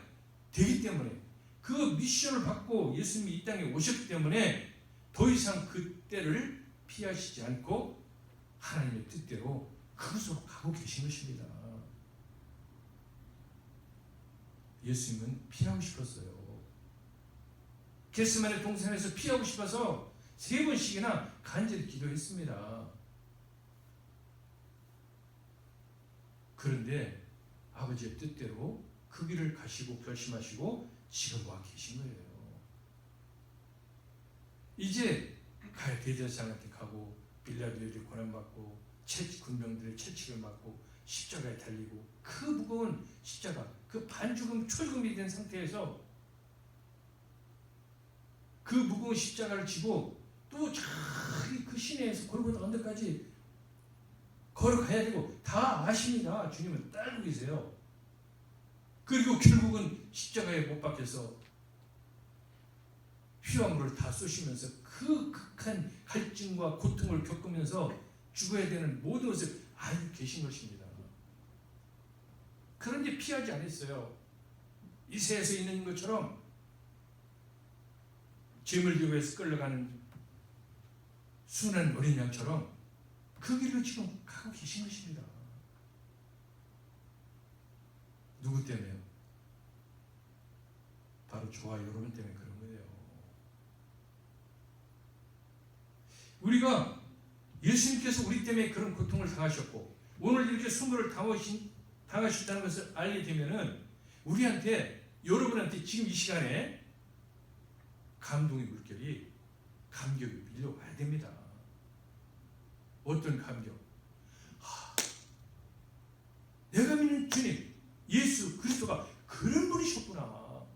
되기 때문에, 그 미션을 받고 예수님이 이 땅에 오셨기 때문에 더 이상 그 때를 피하시지 않고 하나님의 뜻대로 그것으로 가고 계신 것입니다. 예수님은 피하고 싶었어요. 겟세마네 동산에서 피하고 싶어서 3번씩이나 간절히 기도했습니다. 그런데 아버지의 뜻대로 그 길을 가시고 결심하시고 지금 와 계신 거예요. 이제 대제사장한테 가고 빌라도에게 고난받고 군병들의 채찍을 맞고 십자가에 달리고 그 무거운 십자가, 그 반죽음 초죽음이 된 상태에서 그 무거운 십자가를 지고 또 저기 그 시내에서 골고다 언덕까지 걸어가야 되고 다 아십니다. 주님은 따르고 계세요. 그리고 결국은 십자가에 못 박혀서 피와 물을 다 쏘시면서 그 극한 갈증과 고통을 겪으면서 죽어야 되는 모든 것을 알고 계신 것입니다. 그런데 피하지 않았어요. 이 세에서 있는 것처럼 죄물 지옥에서 끌려가는 순한 어린 양처럼 그 길로 지금 가고 계신 것입니다. 누구 때문에요? 바로 저와 여러분 때문에 그런 거예요. 우리가 예수님께서 우리 때문에 그런 고통을 당하셨고 오늘 이렇게 수모를 당하셨다는 것을 알게 되면은 우리한테, 여러분한테 지금 이 시간에 감동의 물결이, 감격이 밀려와야 됩니다. 어떤 감격? 내가 믿는 주님 예수 그리스도가 그런 분이셨구나.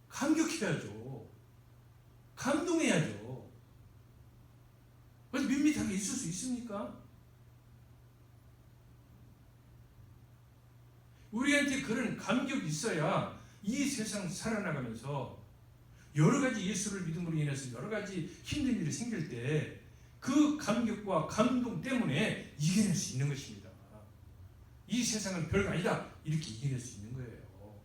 감격해야죠. 감동해야죠. 그래서 밋밋하게 있을 수 있습니까? 우리한테 그런 감격이 있어야 이 세상 살아나가면서 여러 가지 예수를 믿음으로 인해서 여러 가지 힘든 일이 생길 때 그 감격과 감동 때문에 이겨낼 수 있는 것입니다. 이 세상은 별거 아니다 이렇게 이겨낼 수 있는 거예요.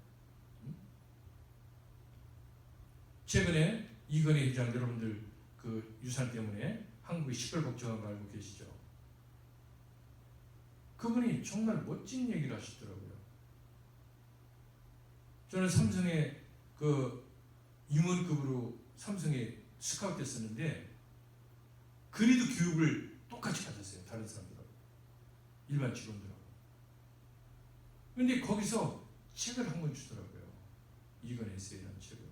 최근에 이건희 회장 여러분들 그 유산 때문에 한국이 시끌벅적한 거 알고 계시죠? 그분이 정말 멋진 얘기를 하시더라고요. 저는 삼성의 그 임원급으로 삼성에 스카우트 됐었는데 그래도 교육을 똑같이 받았어요. 다른 사람들하고 일반 직원들하고. 그런데 거기서 책을 한 권 주더라고요. 이건희 에세이라는 책을.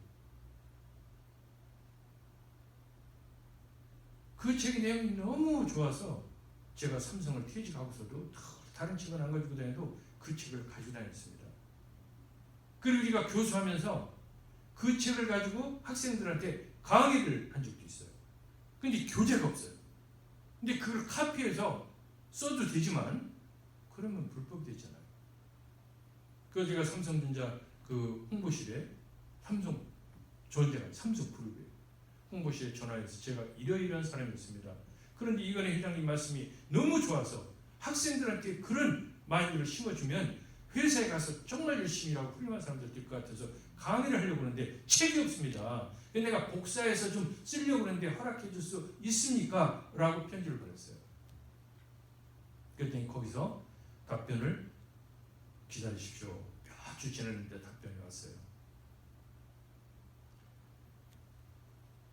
그 책의 내용이 너무 좋아서 제가 삼성을 퇴직하고서도 다른 책은 안 가지고 다녀도 그 책을 가지고 다녔습니다. 그리고 우리가 교수하면서 그 책을 가지고 학생들한테 강의를 한 적도 있어요. 근데 교재가 없어요. 근데 그걸 카피해서 써도 되지만 그러면 불법이 되잖아요. 그래서 제가 삼성전자 그 홍보실에 삼성그룹에 홍보실에 전화해서 제가 이러이러한 사람이었습니다. 그런데 이건희 회장님 말씀이 너무 좋아서 학생들한테 그런 마인드를 심어주면 회사에 가서 정말 열심히 일하고 훌륭한 사람들 될 것 같아서 강의를 하려고 하는데 책이 없습니다. 내가 복사해서 좀 쓰려고 하는데 허락해 줄 수 있습니까? 라고 편지를 보냈어요. 그랬더니 거기서 답변을 기다리십시오. 몇 주 지났는데 답변이 왔어요.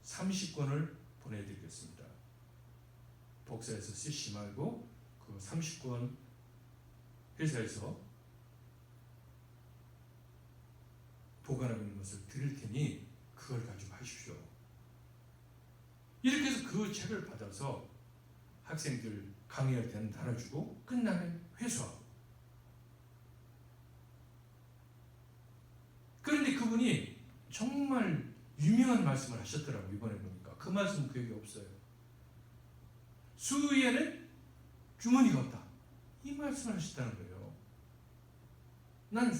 30권을 보내드리겠습니다. 복사해서 쓰시지 말고 그 30권 회사에서 보관하고 있는 것을 드릴 테니 그걸 가지고 하십시오. 이렇게 해서 그 책을 받아서 학생들 강의할 때는 달아주고 끝나면 회수하고. 그런데 그분이 정말 유명한 말씀을 하셨더라고요. 이번에 보니까 그 말씀은 그 얘기 없어요. 수위에는 주머니가 없다 이 말씀을 하셨다는 거예요.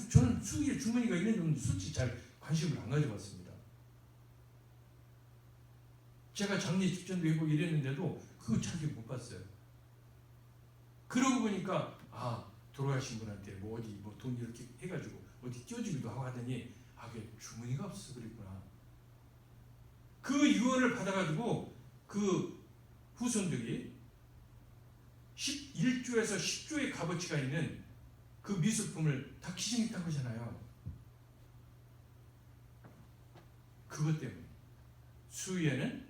저는 수위에 주머니가 있는지 없는지 솔직히 잘 관심을 안 가져봤습니다. 제가 장례 직전도 해보고 이랬는데도 그거 자기 못 봤어요. 그러고 보니까 돌아가신 분한테 뭐 어디 뭐 돈 이렇게 해가지고 어디 띄워주기도 하고 하더니 그게 주머니가 없어서 그랬구나. 그 유언을 받아가지고 그 후손들이 1조에서 10조의 값어치가 있는 그 미술품을 다 기증했다고 하잖아요. 그것 때문에 수위에는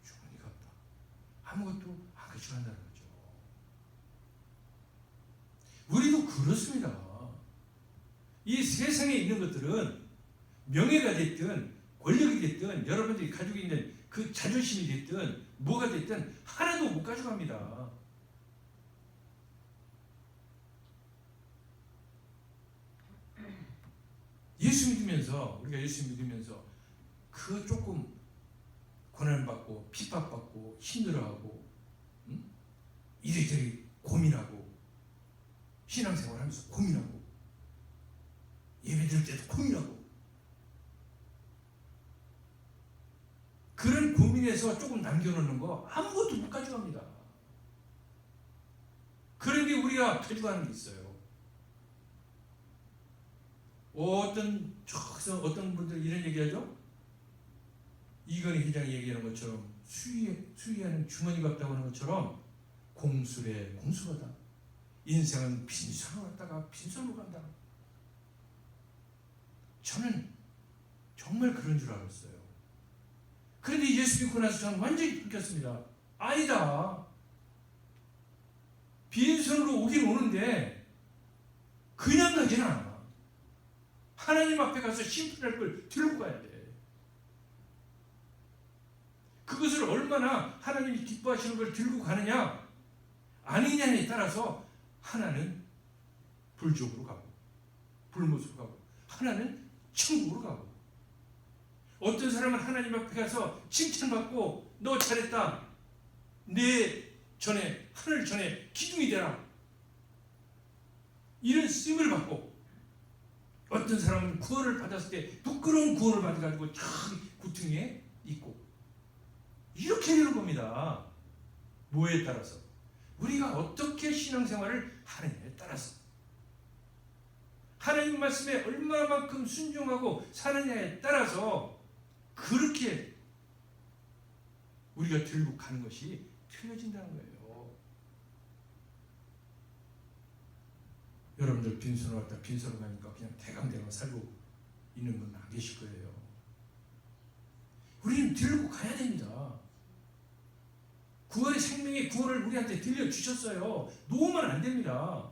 주머니가 없다. 아무것도 안 가져간다는 거죠. 우리도 그렇습니다. 이 세상에 있는 것들은 명예가 됐든 권력이 됐든 여러분들이 가지고 있는 그 자존심이 됐든 뭐가 됐든 하나도 못 가져갑니다. 우리가 예수 믿으면서 그 조금 고난받고 핍박받고 힘들어하고 이리저리 고민하고 신앙생활하면서 고민하고 예배 드릴 때도 고민하고 그런 고민에서 조금 남겨놓는 거 아무것도 못 가져갑니다. 그런데 우리가 가져가는 게 있어요. 어떤 분들 이런 얘기하죠? 이건희 회장이 얘기하는 것처럼 수위에는 주머니가 없다고 하는 것처럼 공술에 공수하다. 인생은 빈손으로 갔다가 빈손으로 간다. 저는 정말 그런 줄 알았어요. 그런데 예수 믿고 나서 저는 완전히 바뀌었습니다. 아니다. 빈손으로 오긴 오는데 그냥 가진 않아. 하나님 앞에 가서 심판할 걸 들고 가야 돼. 그것을 얼마나 하나님이 기뻐하시는 걸 들고 가느냐 아니냐에 따라서 하나는 불족으로 가고 불못으로 가고 하나는 천국으로 가고 어떤 사람은 하나님 앞에 가서 칭찬받고 너 잘했다. 하늘 전에 기둥이 되라. 이런 쓰임을 받고 어떤 사람은 구원을 받았을 때 부끄러운 구원을 받아가지고 저기 구퉁이에 있고 이렇게 되는 겁니다. 뭐에 따라서? 우리가 어떻게 신앙생활을 하느냐에 따라서 하나님 말씀에 얼마만큼 순종하고 사느냐에 따라서 그렇게 우리가 들고 가는 것이 틀려진다는 거예요. 여러분들 빈손으로 왔다 빈손으로 가니까 그냥 대강대강 살고 있는 분 안 계실 거예요. 우리는 들고 가야 됩니다. 구원의 생명의 구원을 우리한테 들려주셨어요. 놓으면 안 됩니다.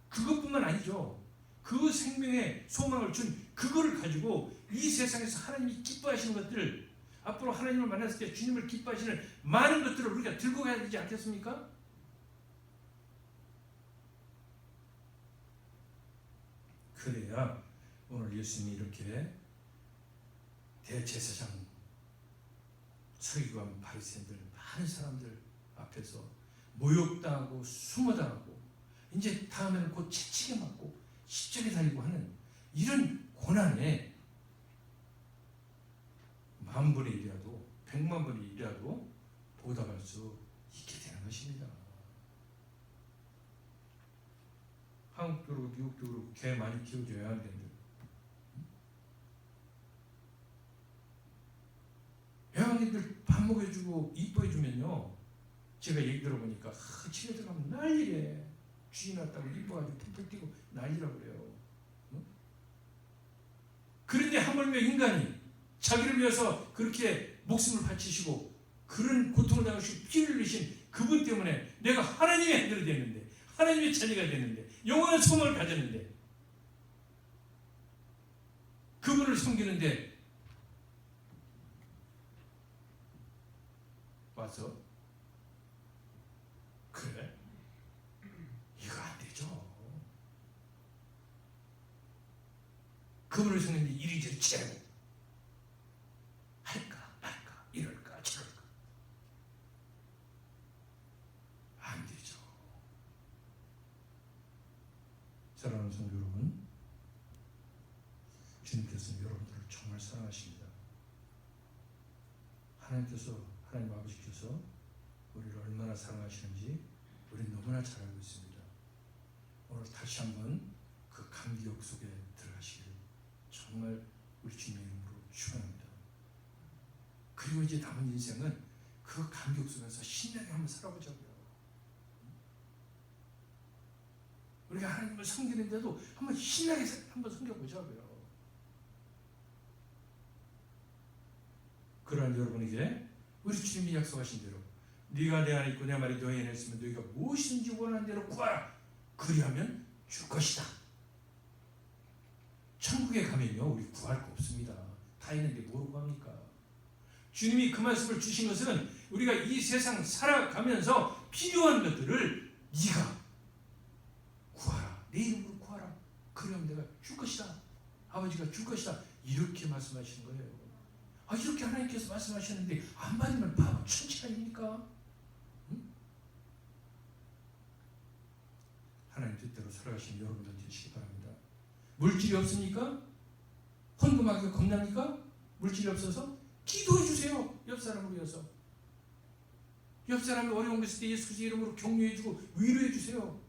그것뿐만 아니죠. 그 생명의 소망을 준 그거를 가지고 이 세상에서 하나님이 기뻐하시는 것들, 앞으로 하나님을 만났을 때 주님을 기뻐하시는 많은 것들을 우리가 들고 가야 되지 않겠습니까? 그래야 오늘 예수님이 이렇게 대제사장, 서기관, 바리새인들 많은 사람들 앞에서 모욕당하고 숨어당하고 이제 다음에는 곧 채찍에 맞고 십자가에 달리고 하는 이런 고난에 10,000분의 1이라도 100,000,000분의 1이라도 보답할 수 있게 되는 것입니다. 한국도 그렇고 미국도 그렇고 개 많이 키워줘야 하는데 애완견들 밥 먹여주고 이뻐해주면요, 제가 얘기 들어보니까 집에 들어가면 난리래. 쥐 났다고 이뻐가지고 풀풀 뛰고 난리라고 그래요. 응? 그런데 하물며 인간이 자기를 위해서 그렇게 목숨을 바치시고 그런 고통을 당하시고 피를 흘리신 그분 때문에 내가 하나님의 아들이 됐는데, 하나님의 자녀가 됐는데, 영원한 소망을 가졌는데, 그분을 섬기는데 와서 그래? 이거 안 되죠. 그분을 섬기는데 이리저리 치라고 할까 말까 이럴까 저럴까 안 되죠. 사랑하는 성도 여러분, 주님께서는 여러분들을 정말 사랑하십니다. 하나님 아버지께서 우리를 얼마나 사랑하시는지 우리는 너무나 잘 알고 있습니다. 오늘 다시 한번 그 감격 속에 들어가시기를 정말 우리 주님의 이름으로 축원합니다. 그리고 이제 남은 인생은 그 감격 속에서 신나게 한번 살아보자고요. 우리가 하나님을 섬기는데도 한번 신나게 한번 섬겨보자고요. 그러한 여러분에게 우리 주님이 약속하신 대로 네가 내 안에 있고 내 말이 너희 안에 있으면 너희가 무엇인지 원하는 대로 구하라. 그리하면 줄 것이다. 천국에 가면요 우리 구할 거 없습니다. 다 있는데 뭐로 구합니까? 주님이 그 말씀을 주신 것은 우리가 이 세상 살아가면서 필요한 것들을 네가 구하라. 내 이름으로 구하라. 그러면 내가 줄 것이다. 아버지가 줄 것이다. 이렇게 말씀하시는 거예요. 이렇게 하나님께서 말씀하셨는데 안 받으면 바보 천치 아닙니까? 응? 하나님 뜻대로 살아가신 여러분들 되시기 바랍니다. 물질이 없습니까? 헌금하기가 겁납니까? 물질이 없어서 기도해 주세요. 옆 사람을 위해서. 옆 사람이 어려운 거 있을 때 예수 그리스도의 이름으로 격려해 주고 위로해 주세요.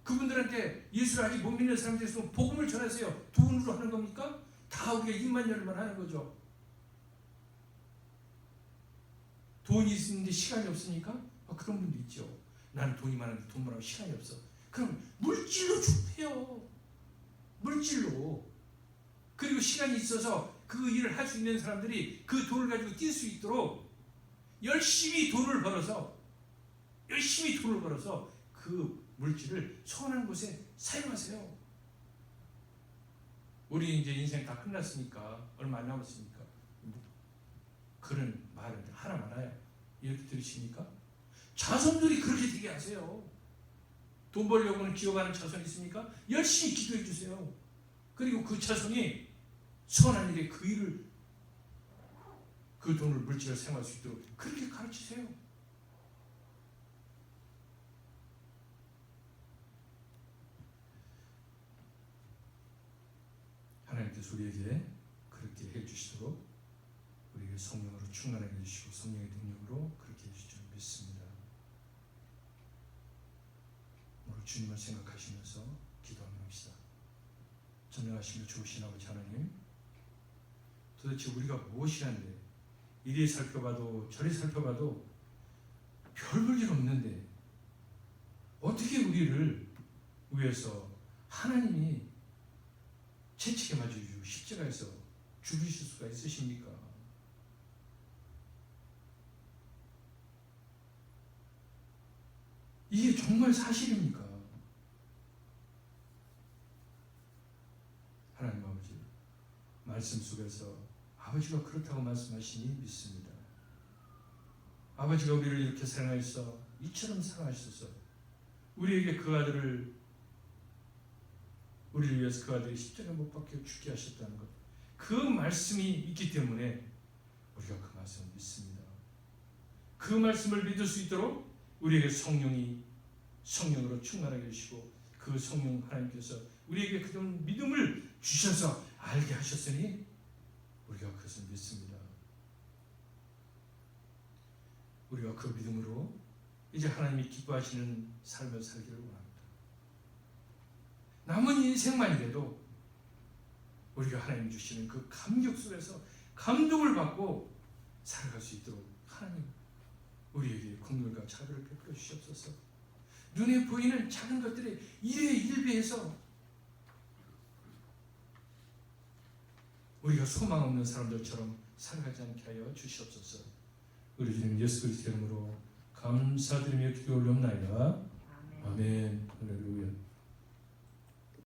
그분들한테 예수를 아직 못 믿는 사람들이 있으면 복음을 전하세요. 돈으로 하는 겁니까? 다 우리가 입만 열면 하는 거죠. 돈이 있는데 시간이 없으니까? 그런 분도 있죠. 나는 돈이 많은데 돈 벌라고 시간이 없어. 그럼 물질로 주세요. 물질로. 그리고 시간이 있어서 그 일을 할 수 있는 사람들이 그 돈을 가지고 뛸 수 있도록 열심히 돈을 벌어서 그 물질을 선한 곳에 사용하세요. 우리 이제 인생 다 끝났으니까 얼마 안 남았으니까 그런 말은 하나 많아요. 이렇게 들으십니까? 자손들이 그렇게 되게 하세요. 돈 벌려고는 기업하는 자손이 있습니까? 열심히 기도해 주세요. 그리고 그 자손이 선한 일에 그 일을, 그 돈을 물질을 사용할 수 있도록 그렇게 가르치세요. 주님께서 우리에게 그렇게 해주시도록 우리에게 성령으로 충만하게 해주시고 성령의 능력으로 그렇게 해주실 줄 믿습니다. 오늘 주님을 생각하시면서 기도하며 합시다. 전능하시며 좋으신 아버지 하나님, 도대체 우리가 무엇이란데 이리 살펴봐도 저리 살펴봐도 별 볼 일 없는데 어떻게 우리를 위해서 하나님이 채찍에 맞으시고 십자가에서 죽으실 수가 있으십니까? 이게 정말 사실입니까? 하나님 아버지, 말씀 속에서 아버지가 그렇다고 말씀하시니 믿습니다. 아버지가 우리를 이렇게 사랑하셔서 이처럼 사랑하셔서 우리에게 그 아들을, 우리를 위해서 그 아들이 십자가에 못 박혀 죽게 하셨다는 것, 그 말씀이 있기 때문에 우리가 그 말씀을 믿습니다. 그 말씀을 믿을 수 있도록 우리에게 성령으로 충만하게 해주시고 그 성령 하나님께서 우리에게 그런 믿음을 주셔서 알게 하셨으니 우리가 그것을 믿습니다. 우리가 그 믿음으로 이제 하나님이 기뻐하시는 삶을 살기를 원합니다. 남은 인생만이라도 우리가 하나님 주시는 그 감격 속에서 감동을 받고 살아갈 수 있도록 하나님 우리에게 긍휼과 자비를 베풀어 주시옵소서. 눈에 보이는 작은 것들에 일배해서 우리가 소망 없는 사람들처럼 살아가지 않게 하여 주시옵소서. 우리 주님 예수 그리스도 이름으로 감사드리며 기도 올려옵나이다. 아멘. 할렐루야.